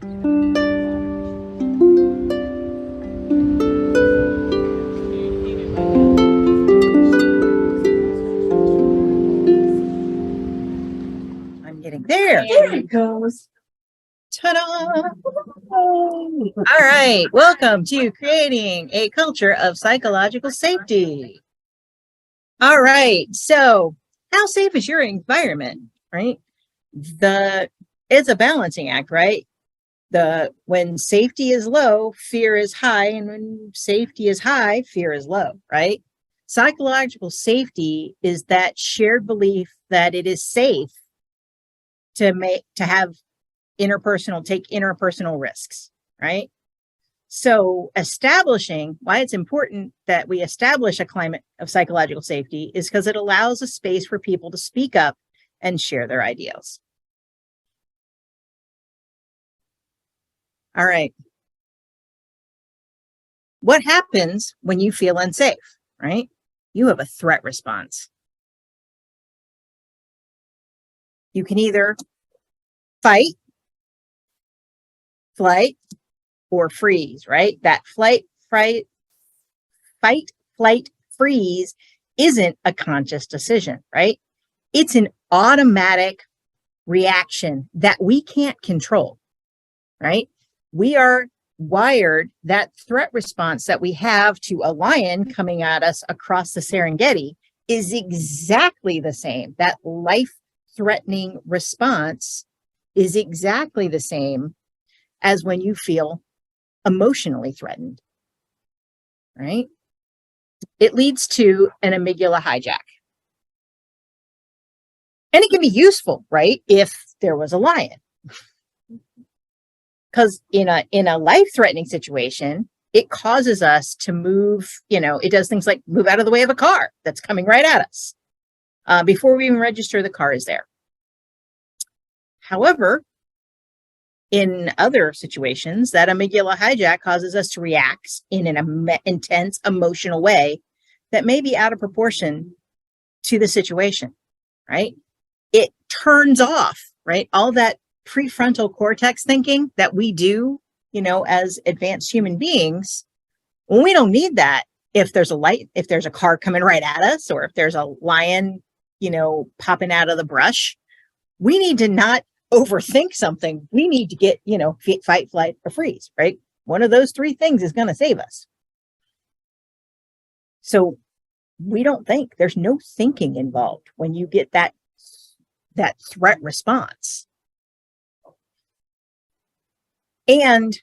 I'm getting there. There it goes. Ta-da! All right, welcome to Creating a Culture of Psychological Safety. All right, so how safe is your environment, right? It's a balancing act, right? When safety is low, fear is high, and when safety is high, fear is low, right? Psychological safety is that shared belief that it is safe to have take interpersonal risks, right? So establishing why it's important that we establish a climate of psychological safety is because it allows a space for people to speak up and share their ideals. All right. What happens when you feel unsafe, right? You have a threat response. You can either fight, flight, or freeze, right? That fight, flight, freeze isn't a conscious decision, right? It's an automatic reaction that we can't control, right? We are wired, that threat response that we have to a lion coming at us across the Serengeti is exactly the same. That life-threatening response is exactly the same as when you feel emotionally threatened, right? It leads to an amygdala hijack. And it can be useful, right? If there was a lion. Because in a life-threatening situation, it causes us to move, it does things like move out of the way of a car that's coming right at us. Before we even register, the car is there. However, in other situations, that amygdala hijack causes us to react in an intense emotional way that may be out of proportion to the situation, right? It turns off, right? All that prefrontal cortex thinking that we do, as advanced human beings, when we don't need that. If there's a car coming right at us, or if there's a lion, popping out of the brush, we need to not overthink something. We need to get, fight, flight, or freeze, right? One of those three things is going to save us. So we don't think. There's no thinking involved when you get that threat response. And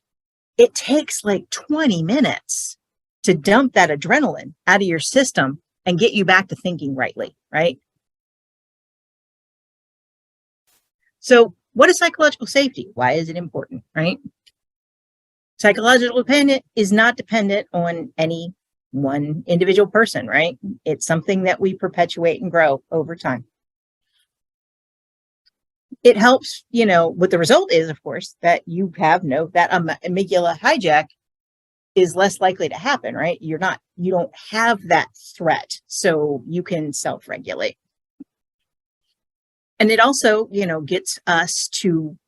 it takes like 20 minutes to dump that adrenaline out of your system and get you back to thinking rightly, right? So what is psychological safety? Why is it important, right? Psychological dependent is not dependent on any one individual person, right? It's something that we perpetuate and grow over time. It helps, what the result is, of course, that you have that amygdala hijack is less likely to happen, right? You don't have that threat, so you can self-regulate. And it also, gets us to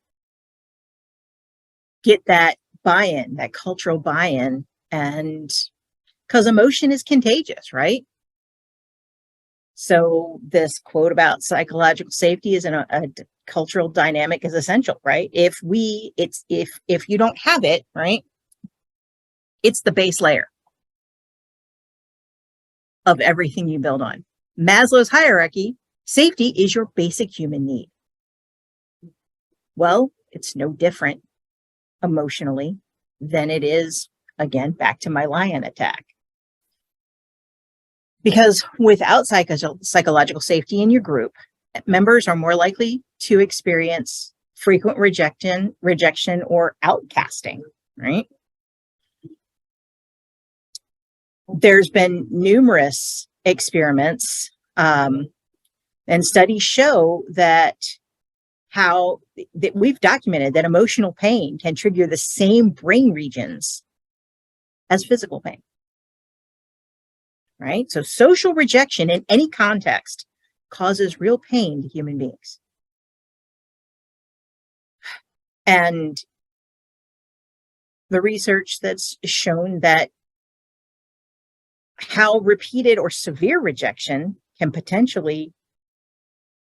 get that buy-in, that cultural buy-in, and because emotion is contagious, right? So this quote about psychological safety is a cultural dynamic is essential, right? If you don't have it, right, it's the base layer of everything you build on. Maslow's hierarchy, safety is your basic human need. Well, it's no different emotionally than it is, again, back to my lion attack. Because without psychological safety in your group, members are more likely to experience frequent rejection or outcasting, right? There's been numerous experiments and studies show that we've documented that emotional pain can trigger the same brain regions as physical pain. Right? So social rejection in any context causes real pain to human beings. And the research that's shown that how repeated or severe rejection can potentially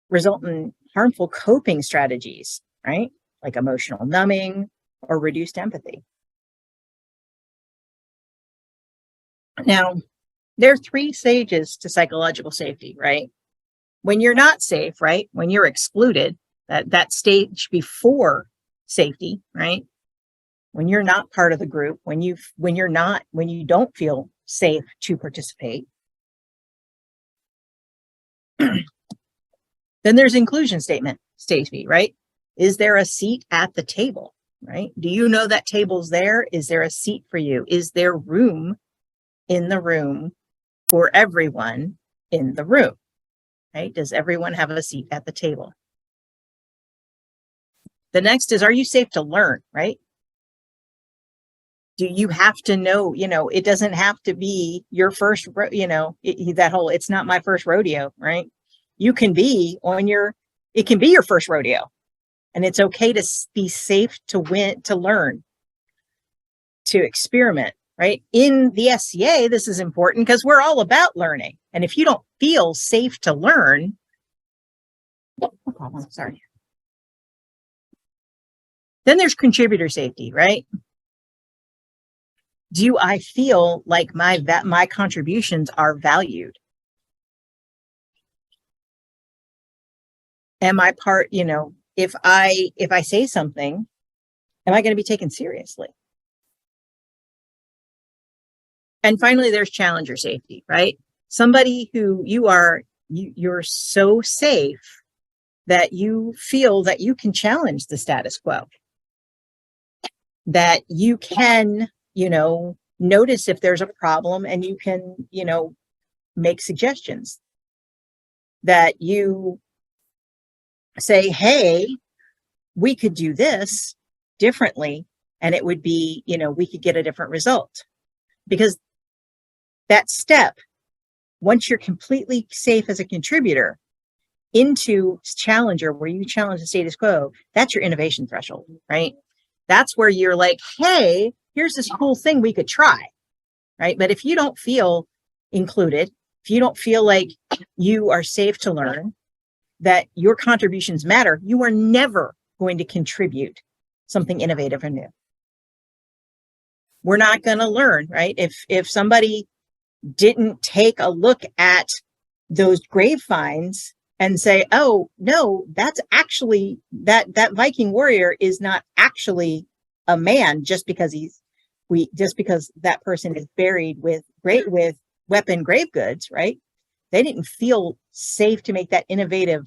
result in harmful coping strategies, right? Like emotional numbing or reduced empathy. Now, there are 3 stages to psychological safety, right? When you're not safe, right? When you're excluded, that stage before safety, right? When you're not part of the group, when you don't feel safe to participate. Then there's inclusion safety, right? Is there a seat at the table, right? Do you know that table's there? Is there a seat for you? Is there room in the room for everyone in the room, right? Does everyone have a seat at the table? The next is, are you safe to learn, right? Do you have to know, it doesn't have to be your first, it's not my first rodeo, right? You can be it can be your first rodeo, and it's okay to be safe to learn, to experiment, right? In the SCA, this is important because we're all about learning. And if you don't feel safe to learn, no problem, sorry. Then there's contributor safety, right? Do I feel like my contributions are valued? Am I part, if I say something, am I going to be taken seriously? And finally, there's challenger safety, right? Somebody who you're so safe that you feel that you can challenge the status quo, that you can, notice if there's a problem and you can, make suggestions, that you say, hey, we could do this differently and it would be, we could get a different result. Because that step, once you're completely safe as a contributor into challenger, where you challenge the status quo, that's your innovation threshold, right? That's where you're like, hey, here's this cool thing we could try, right? But if you don't feel included, if you don't feel like you are safe to learn, that your contributions matter, you are never going to contribute something innovative or new. We're not going to learn, right? If somebody didn't take a look at those grave finds and say, oh no, that's actually that Viking warrior is not actually a man just because that person is buried with weapon grave goods, right? They didn't feel safe to make that innovative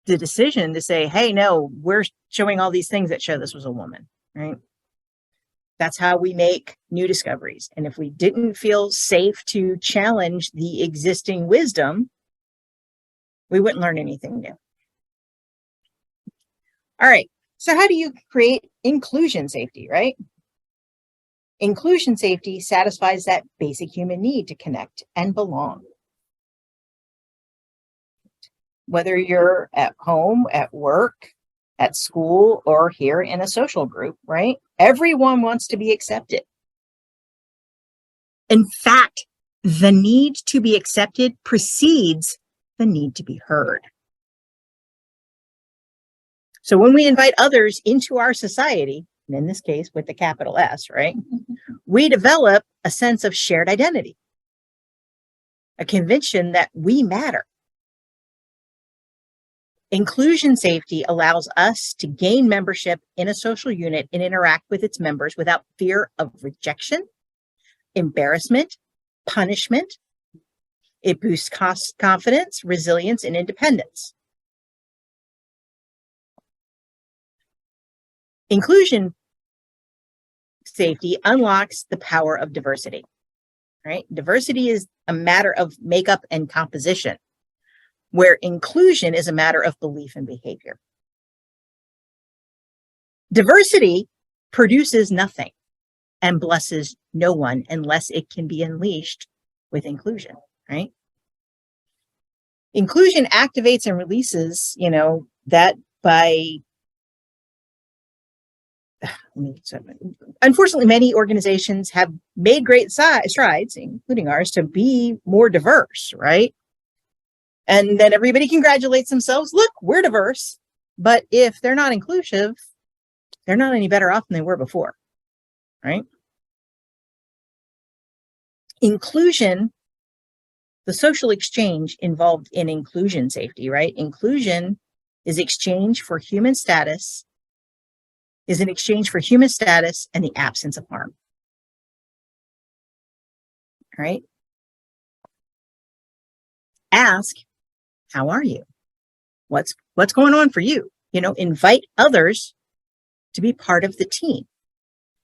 the decision to say, hey, no, we're showing all these things that show this was a woman, right? That's how we make new discoveries. And if we didn't feel safe to challenge the existing wisdom, we wouldn't learn anything new. All right. So how do you create inclusion safety, right? Inclusion safety satisfies that basic human need to connect and belong. Whether you're at home, at work, at school, or here in a social group, right? Everyone wants to be accepted. In fact, the need to be accepted precedes the need to be heard. So when we invite others into our society, and in this case with the capital S, right, we develop a sense of shared identity, a conviction that we matter. Inclusion safety allows us to gain membership in a social unit and interact with its members without fear of rejection, embarrassment, punishment. It boosts confidence, resilience, and independence. Inclusion safety unlocks the power of diversity, right? Diversity is a matter of makeup and composition, where inclusion is a matter of belief and behavior. Diversity produces nothing and blesses no one unless it can be unleashed with inclusion, right? Inclusion activates and releases, that by, unfortunately, many organizations have made great strides, including ours, to be more diverse, right? And then everybody congratulates themselves. Look, we're diverse. But if they're not inclusive, they're not any better off than they were before, right? Inclusion, the social exchange involved in inclusion safety, right? Inclusion is exchange for human status, is an exchange for human status and the absence of harm, right? Ask, how are you? What's going on for you? You know, invite others to be part of the team.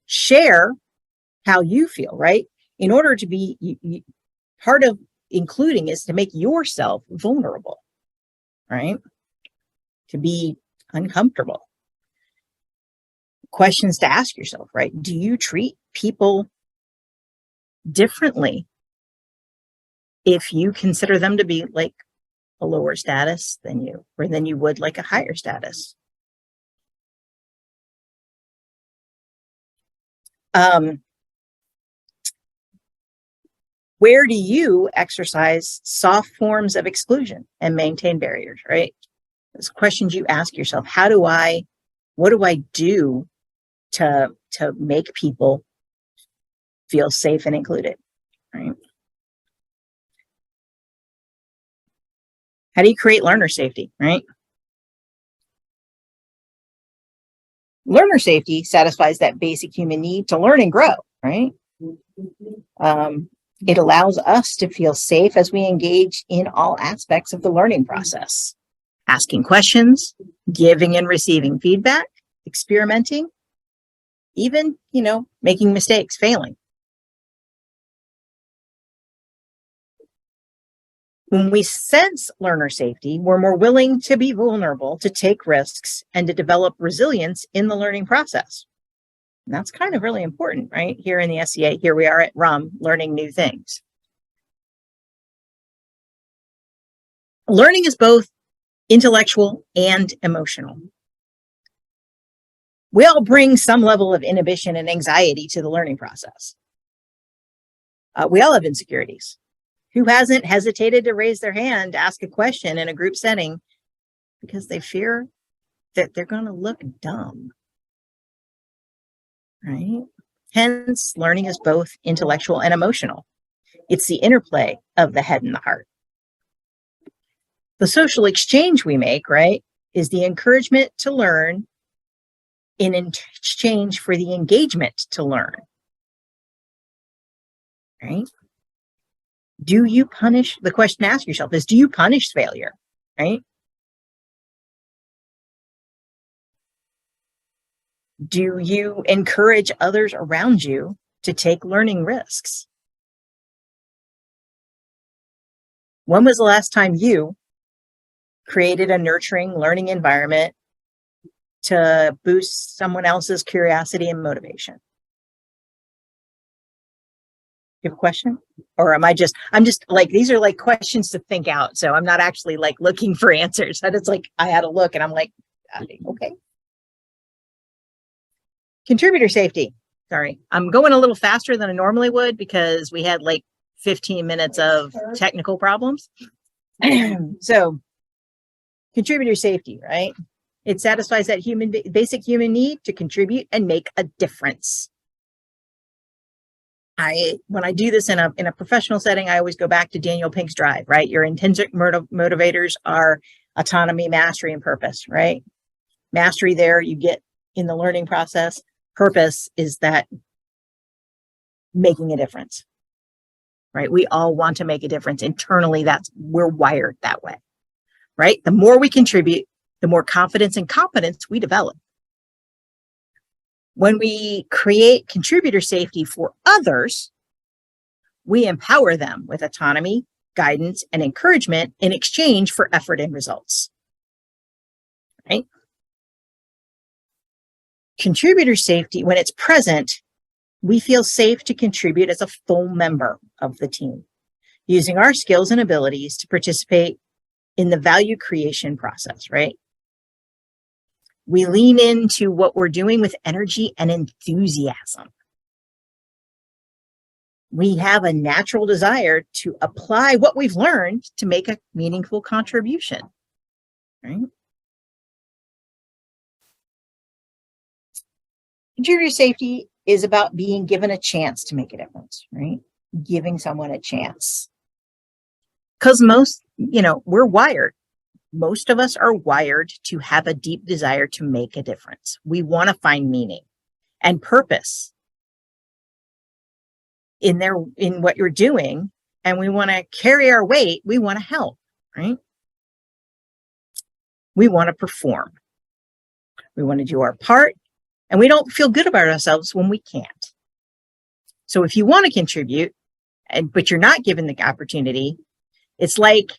Share how you feel, right? In order to be part of including is to make yourself vulnerable, right? To be uncomfortable. Questions to ask yourself, right? Do you treat people differently if you consider them to be like a lower status than you, or than you would like a higher status? Where do you exercise soft forms of exclusion and maintain barriers, right? Those questions you ask yourself. What do I do to make people feel safe and included, right? How do you create learner safety, right? Learner safety satisfies that basic human need to learn and grow, right? It allows us to feel safe as we engage in all aspects of the learning process. Asking questions, giving and receiving feedback, experimenting, even, making mistakes, failing. When we sense learner safety, we're more willing to be vulnerable, to take risks, and to develop resilience in the learning process. And that's kind of really important, right? Here in the SEA, here we are at RUM learning new things. Learning is both intellectual and emotional. We all bring some level of inhibition and anxiety to the learning process. We all have insecurities. Who hasn't hesitated to raise their hand to ask a question in a group setting because they fear that they're going to look dumb? Right? Hence, learning is both intellectual and emotional. It's the interplay of the head and the heart. The social exchange we make, right, is the encouragement to learn in exchange for the engagement to learn. Right? The question to ask yourself is, do you punish failure? Right? Do you encourage others around you to take learning risks? When was the last time you created a nurturing learning environment to boost someone else's curiosity and motivation? You have a question? Or I'm just like, these are like questions to think out. So I'm not actually like looking for answers. And it's like, I had a look and I'm like, okay. Contributor safety. Sorry, I'm going a little faster than I normally would because we had like 15 minutes of technical problems. So contributor safety, right? It satisfies that basic human need to contribute and make a difference. When I do this in a professional setting, I always go back to Daniel Pink's drive, right? Your intrinsic motivators are autonomy, mastery, and purpose, right? Mastery there you get in the learning process. Purpose is that making a difference, right? We all want to make a difference internally. We're wired that way, right? The more we contribute, the more confidence and competence we develop. When we create contributor safety for others, we empower them with autonomy, guidance, and encouragement in exchange for effort and results, right? Contributor safety, when it's present, we feel safe to contribute as a full member of the team, using our skills and abilities to participate in the value creation process, right? We lean into what we're doing with energy and enthusiasm. We have a natural desire to apply what we've learned to make a meaningful contribution, right? Contributor safety is about being given a chance to make a difference, right? Giving someone a chance. Because we're wired. Most of us are wired to have a deep desire to make a difference. We want to find meaning and purpose in what you're doing, and we want to carry our weight. We want to help, right? We want to perform. We want to do our part, and we don't feel good about ourselves when we can't. So if you want to contribute, but you're not given the opportunity, it's like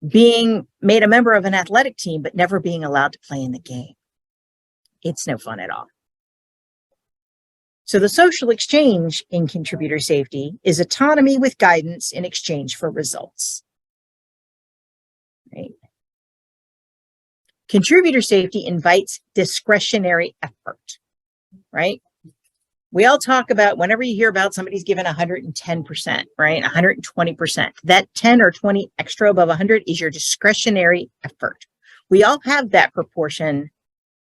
being made a member of an athletic team, but never being allowed to play in the game. It's no fun at all. So the social exchange in contributor safety is autonomy with guidance in exchange for results. Right? Contributor safety invites discretionary effort, right? We all talk about, whenever you hear about somebody's given 110%, right? 120%, that 10 or 20 extra above 100 is your discretionary effort. We all have that proportion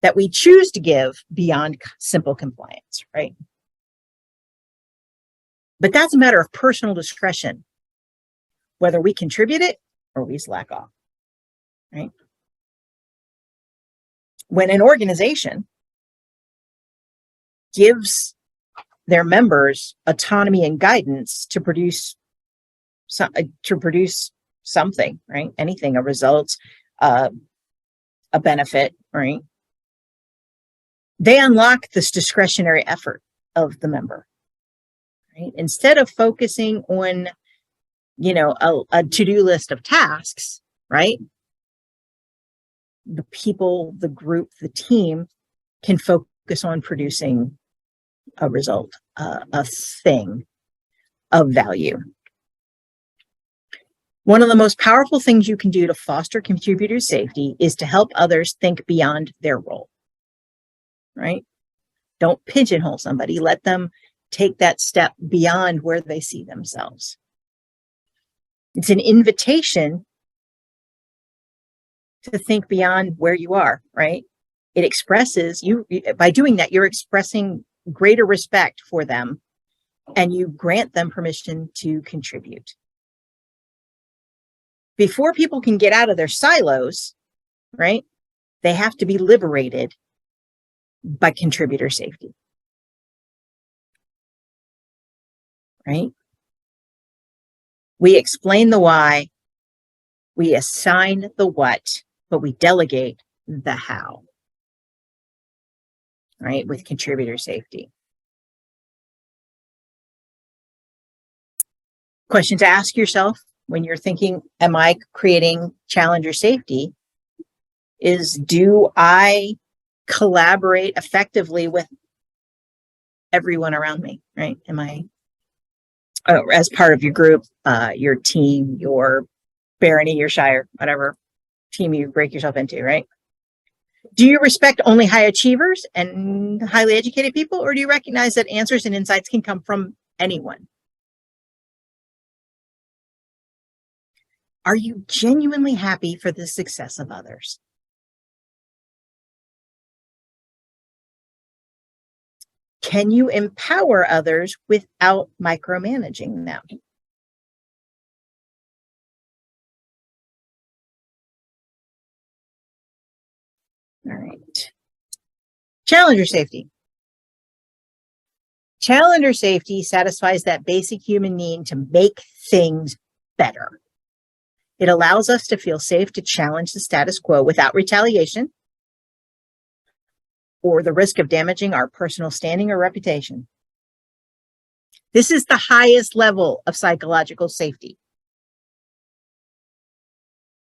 that we choose to give beyond simple compliance, right? But that's a matter of personal discretion, whether we contribute it or we slack off, right? When an organization gives their members autonomy and guidance to produce something, right? Anything, a result, a benefit, right? They unlock this discretionary effort of the member, right? Instead of focusing on, a to-do list of tasks, right? The people, the group, the team can focus on producing a result, a thing of value. One of the most powerful things you can do to foster contributor safety is to help others think beyond their role, right? Don't pigeonhole somebody. Let them take that step beyond where they see themselves. It's an invitation to think beyond where you are, right? It expresses by doing that, you're expressing greater respect for them, and you grant them permission to contribute. Before people can get out of their silos, right, they have to be liberated by contributor safety, right? We explain the why, we assign the what, but we delegate the how, right, with contributor safety. Question to ask yourself when you're thinking, am I creating challenger safety, is, do I collaborate effectively with everyone around me, right? Am I, as part of your group, your team, your barony, your shire, whatever team you break yourself into, right? Do you respect only high achievers and highly educated people, or do you recognize that answers and insights can come from anyone? Are you genuinely happy for the success of others? Can you empower others without micromanaging them? All right. Challenger safety. Challenger safety satisfies that basic human need to make things better. It allows us to feel safe to challenge the status quo without retaliation or the risk of damaging our personal standing or reputation. This is the highest level of psychological safety.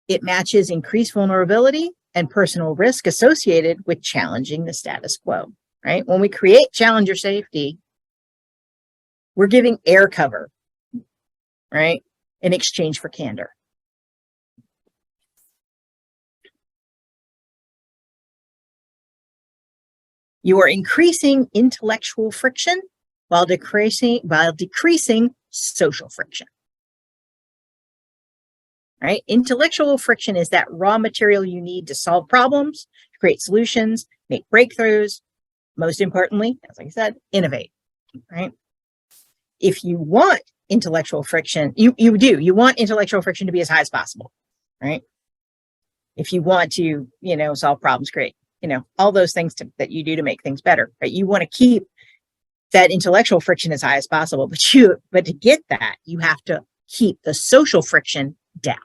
It matches increased vulnerability and personal risk associated with challenging the status quo, right? When we create challenger safety, we're giving air cover, right, in exchange for candor. You are increasing intellectual friction while decreasing social friction. Right? Intellectual friction is that raw material you need to solve problems, create solutions, make breakthroughs, most importantly, as I said, innovate. Right? If you want intellectual friction, you want intellectual friction to be as high as possible. Right? If you want to, solve problems, create, all those things that you do to make things better, right? You want to keep that intellectual friction as high as possible, but to get that, you have to keep the social friction down.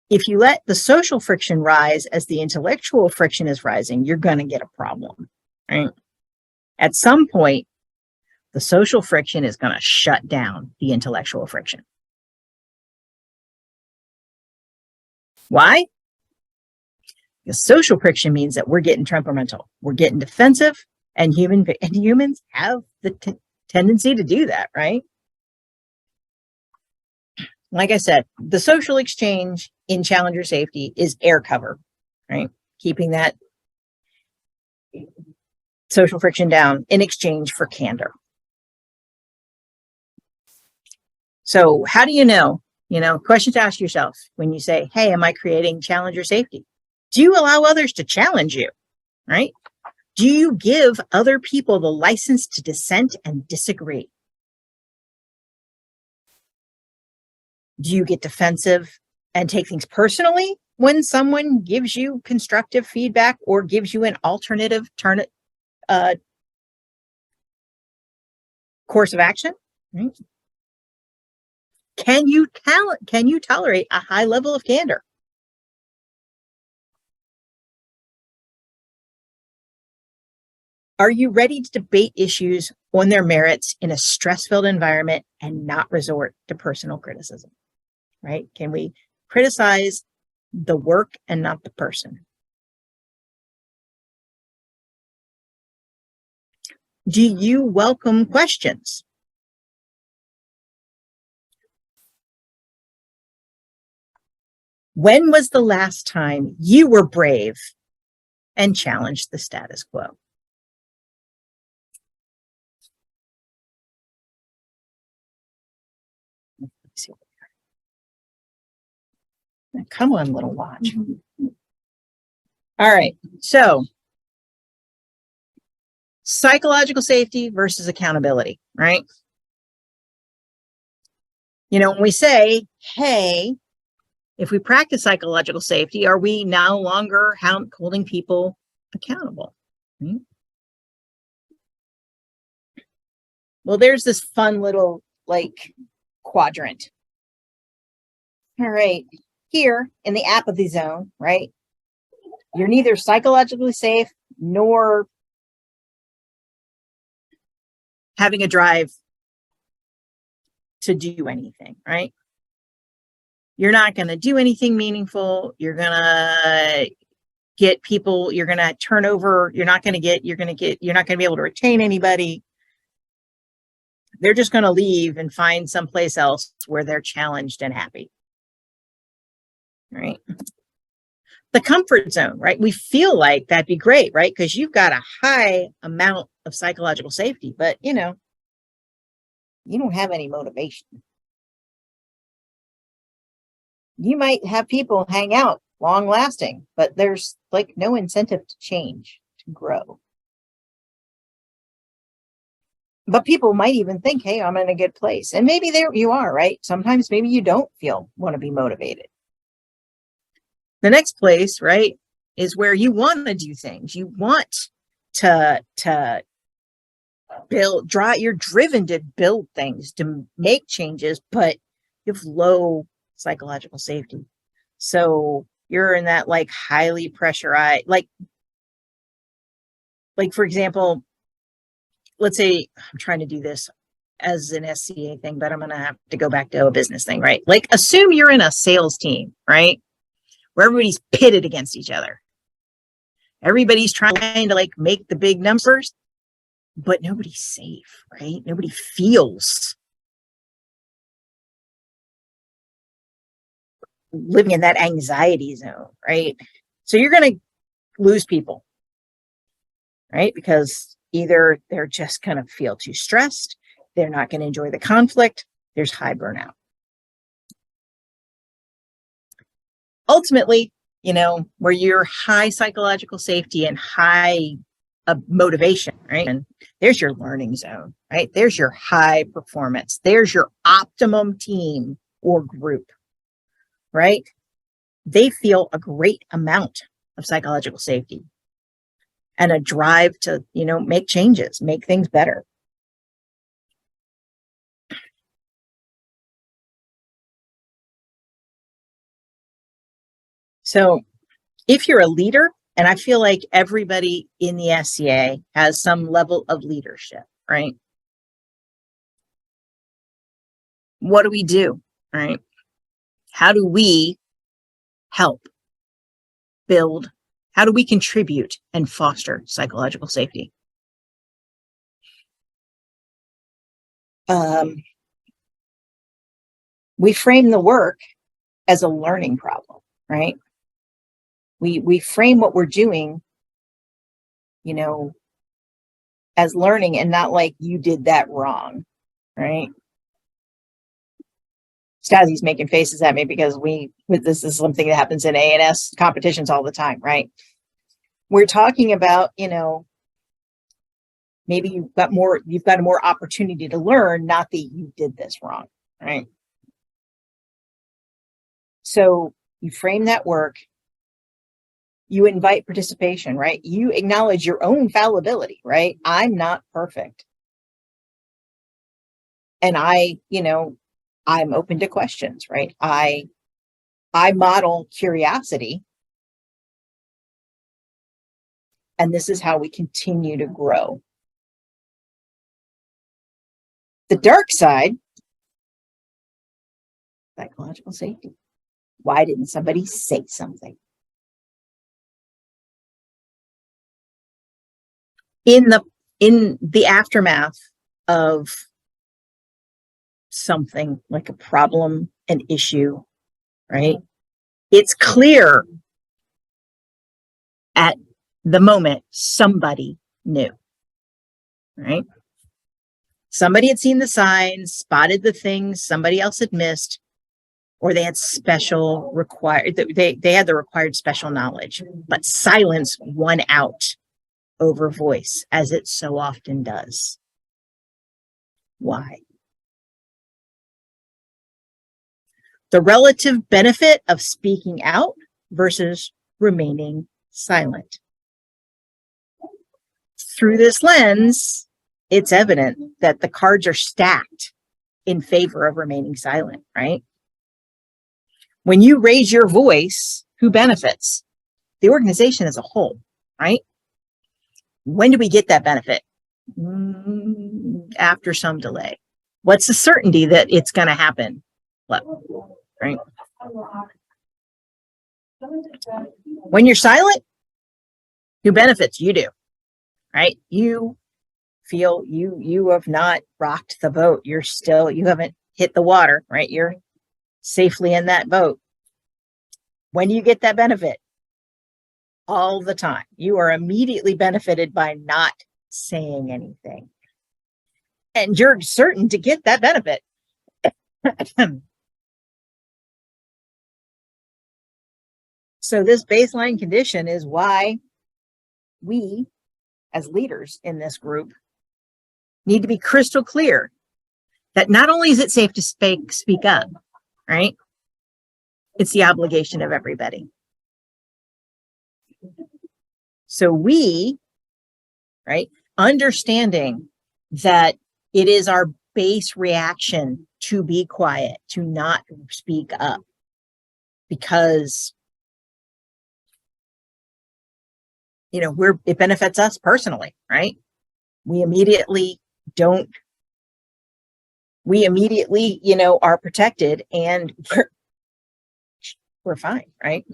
If you let the social friction rise as the intellectual friction is rising, you're going to get a problem, right? At some point, the social friction is going to shut down the intellectual friction. Why? Because social friction means that we're getting temperamental, we're getting defensive, and humans have the tendency to do that, right? Like I said, the social exchange in challenger safety is air cover, right? Keeping that social friction down in exchange for candor. So how do you know? Question to ask yourself when you say, hey, am I creating challenger safety? Do you allow others to challenge you, right? Do you give other people the license to dissent and disagree? Do you get defensive and take things personally when someone gives you constructive feedback or gives you an alternative course of action? Right? Can you tolerate a high level of candor? Are you ready to debate issues on their merits in a stress-filled environment and not resort to personal criticism? Right? Can we criticize the work and not the person? Do you welcome questions? When was the last time you were brave and challenged the status quo? Come on, little watch. All right. So psychological safety versus accountability, right? When we say, hey, if we practice psychological safety, are we no longer holding people accountable? Right? Well, there's this fun little quadrant. All right. Here in the apathy zone, right? You're neither psychologically safe nor having a drive to do anything, right? You're not going to do anything meaningful. You're going to get people, you're going to turn over, you're not going to be able to retain anybody. They're just going to leave and find someplace else where they're challenged and happy. Right? The comfort zone, right? We feel like that'd be great, right? Because you've got a high amount of psychological safety, but you don't have any motivation. You might have people hang out long lasting, but there's no incentive to change, to grow. But people might even think, hey, I'm in a good place. And maybe there you are, right? Sometimes maybe you don't want to be motivated. The next place, right, is where you want to do things. You want to build, you're driven to build things, to make changes, but you have low psychological safety. So you're in that highly pressurized, for example, let's say I'm trying to do this as an SCA thing, but I'm going to have to go back to a business thing, right? Assume you're in a sales team, right? Where everybody's pitted against each other. Everybody's trying to make the big numbers, but nobody's safe, right? Nobody feels living in that anxiety zone, right? So you're going to lose people, right? Because either they're just going to feel too stressed, they're not going to enjoy the conflict, there's high burnout. Ultimately, where you're high psychological safety and high motivation, right? And there's your learning zone, right? There's your high performance. There's your optimum team or group, right? They feel a great amount of psychological safety and a drive to, make changes, make things better. So if you're a leader, and I feel like everybody in the SCA has some level of leadership, right? What do we do, right? How do we help build? How do we contribute and foster psychological safety? We frame the work as a learning problem, right? We frame what we're doing, as learning and not like you did that wrong, right? Stazzy's making faces at me because this is something that happens in A&S competitions all the time, right? We're talking about, maybe you've got a more opportunity to learn, not that you did this wrong, right? So you frame that work, you invite participation, right? You acknowledge your own fallibility, right? I'm not perfect. And I'm open to questions, right? I model curiosity. And this is how we continue to grow. The dark side, psychological safety. Why didn't somebody say something? In the aftermath of something like a problem, an issue, right? It's clear at the moment somebody knew, right? Somebody had seen the signs, spotted the things somebody else had missed, or they had they had the required special knowledge, but silence won out over voice, as it so often does. Why? The relative benefit of speaking out versus remaining silent. Through this lens, it's evident that the cards are stacked in favor of remaining silent, right? When you raise your voice, who benefits? The organization as a whole, right? When do we get that benefit? After some delay. What's the certainty that it's going to happen? Right? When you're silent, who benefits? You do, right? You feel you have not rocked the boat. You haven't hit the water, right? You're safely in that boat. When do you get that benefit? All the time. You are immediately benefited by not saying anything. And you're certain to get that benefit. So this baseline condition is why we, as leaders in this group, need to be crystal clear that not only is it safe to speak up, right? It's the obligation of everybody. So we, right, understanding that it is our base reaction to be quiet, to not speak up, because it benefits us personally, right? We immediately are protected and we're fine, right?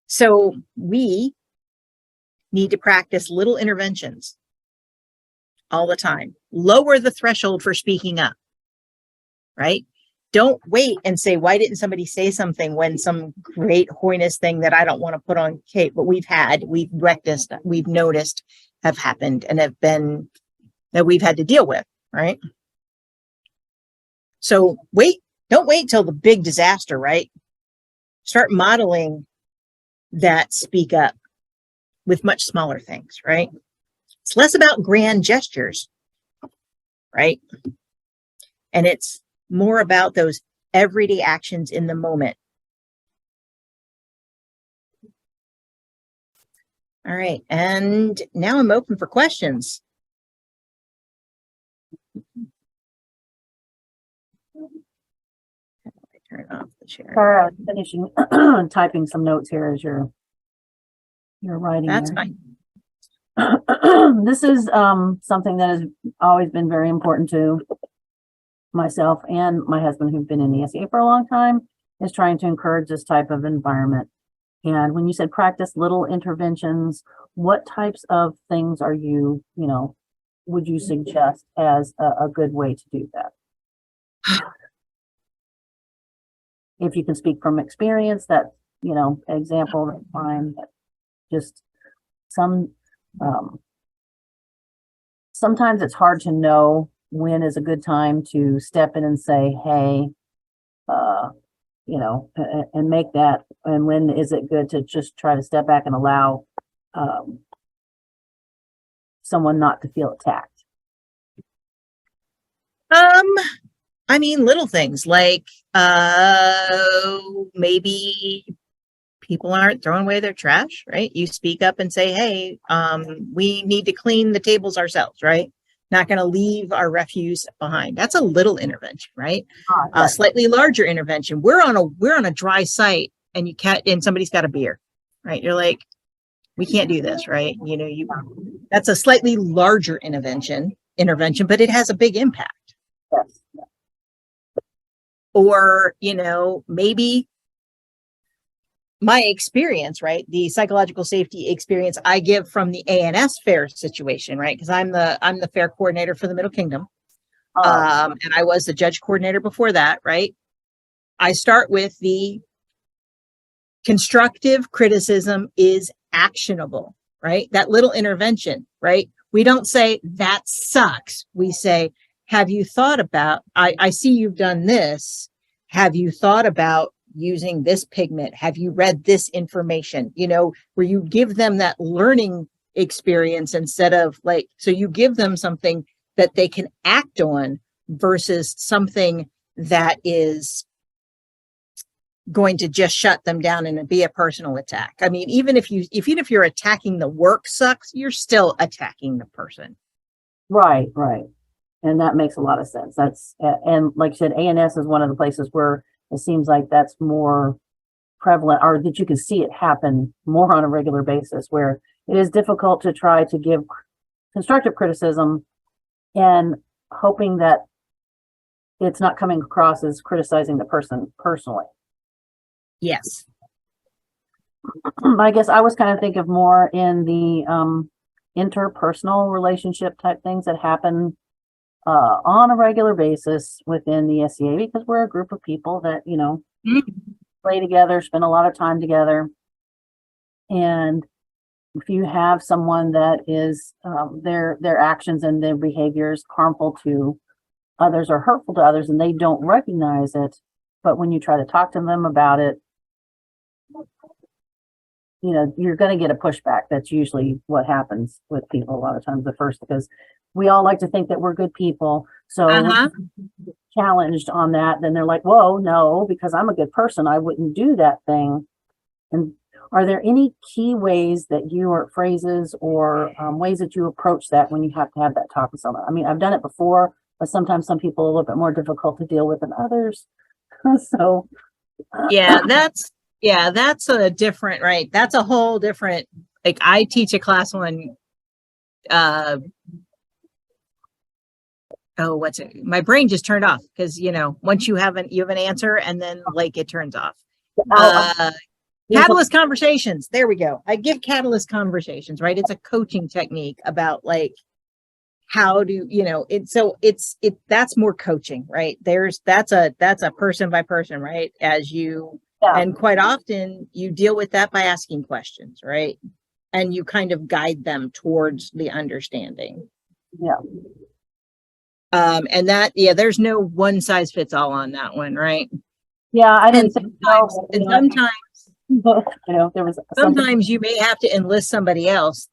So we need to practice little interventions all the time. Lower the threshold for speaking up, right? don't wait and say, why didn't somebody say something when some great hoyness thing that I don't want to put on Kate, but we've witnessed, we've noticed have happened and have been that we've had to deal with, right? So don't wait till the big disaster, right? Start modeling that speak up with much smaller things, right? It's less about grand gestures, right? And it's more about those everyday actions in the moment. All right. And now I'm open for questions. Turn off the share. Sorry, I was finishing typing some notes here as you're writing. That's there. fine. This is something that has always been very important to myself and my husband, who've been in the SEA for a long time, is trying to encourage this type of environment. And when you said practice little interventions, what types of things are you would you suggest as a good way to do that? If you can speak from experience, that, example, that's fine. But just sometimes it's hard to know when is a good time to step in and say, hey, and make that, and when is it good to just try to step back and allow someone not to feel attacked? I mean, little things like maybe people aren't throwing away their trash, right? You speak up and say, hey, we need to clean the tables ourselves, right? Not going to leave our refuse behind. That's a little intervention, right? A slightly larger intervention. We're on a dry site and somebody's got a beer, right? You're like, we can't do this, right? That's a slightly larger intervention, but it has a big impact. Yes. Or, maybe my experience, right? The psychological safety experience I give from the ANS fair situation, right? Because I'm the fair coordinator for the Middle Kingdom. And I was the judge coordinator before that, right? I start with the constructive criticism is actionable, right? That little intervention, right? We don't say that sucks. We say, have you thought about, I see you've done this. Have you thought about using this pigment? Have you read this information? Where you give them that learning experience instead of so you give them something that they can act on versus something that is going to just shut them down and be a personal attack. I mean, even if you're attacking the work sucks, you're still attacking the person. Right. And that makes a lot of sense. And like you said, ANS is one of the places where it seems like that's more prevalent, or that you can see it happen more on a regular basis, where it is difficult to try to give constructive criticism and hoping that it's not coming across as criticizing the person personally. Yes. I guess I was kind of thinking of more in the interpersonal relationship type things that happen on a regular basis within the SEA, because we're a group of people that, play together, spend a lot of time together. And if you have someone that is their actions and their behaviors harmful to others or hurtful to others, and they don't recognize it, but when you try to talk to them about it, you're going to get a pushback. That's usually what happens with people a lot of times because we all like to think that we're good people. So challenged on that, then they're like, whoa, no, because I'm a good person, I wouldn't do that thing. And are there any key ways that or phrases or ways that you approach that when you have to have that talk with someone? I mean, I've done it before, but sometimes some people are a little bit more difficult to deal with than others. So that's a different, right? That's a whole different, I teach a class on my brain just turned off because once you have an answer and then it turns off. Catalyst conversations, there we go. I give catalyst conversations, right? It's a coaching technique about how do you know it? So that's more coaching, right? That's a person by person, right? As you, and quite often you deal with that by asking questions, right? And you kind of guide them towards the understanding. Yeah. And that, yeah, there's no one size fits all on that one, right? Yeah, I didn't And sometimes, there was sometimes you may have to enlist somebody else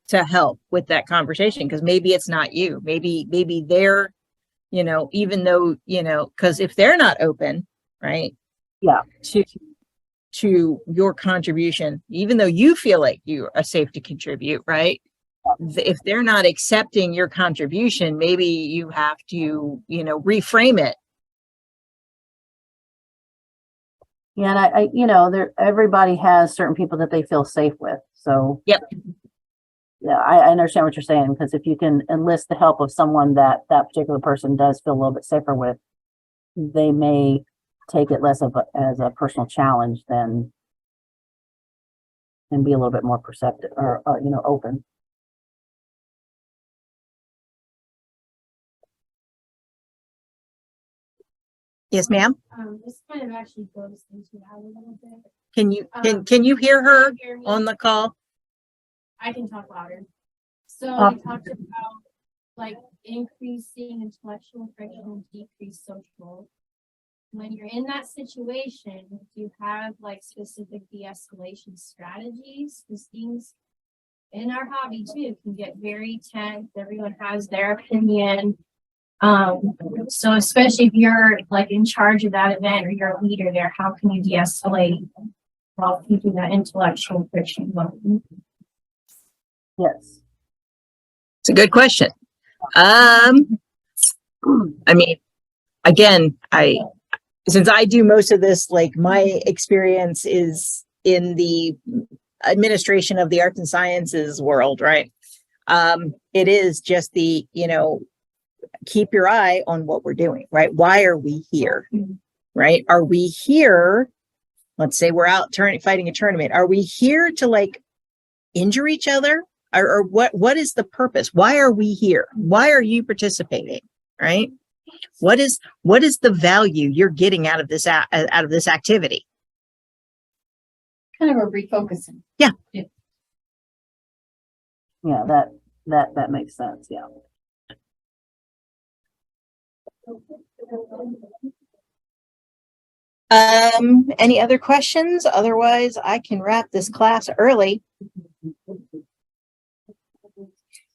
to help with that conversation, because maybe it's not you. Maybe they're, even though, because if they're not open, right? Yeah. To your contribution, even though you feel like you are safe to contribute, right? If they're not accepting your contribution, maybe you have to, reframe it. Yeah, and everybody has certain people that they feel safe with. So yep. Yeah, I understand what you're saying, because if you can enlist the help of someone that particular person does feel a little bit safer with, they may take it less of as a personal challenge and be a little bit more perceptive or open. Yes, ma'am. This kind of actually goes into that a little bit. Can you hear her on the call? I can talk louder. So we talked about like increasing intellectual friction and decrease social. When you're in that situation, do you have like specific de-escalation strategies? Because things in our hobby too can get very tense. Everyone has their opinion. So especially if you're like in charge of that event or you're a leader there, how can you de-escalate while keeping that intellectual friction going? Yes. It's a good question. I mean, again, since I do most of this, like my experience is in the administration of the arts and sciences world, right? It is just the, keep your eye on what we're doing, right? Why are we here, right? Are we here? Let's say we're out fighting a tournament. Are we here to like injure each other? Or what is the purpose? Why are we here? Why are you participating? Right? What is the value you're getting out of this activity? Kind of a refocusing. Yeah. Yeah, that makes sense. Yeah. Any other questions? Otherwise, I can wrap this class early.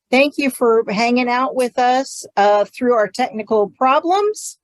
Thank you for hanging out with us through our technical problems.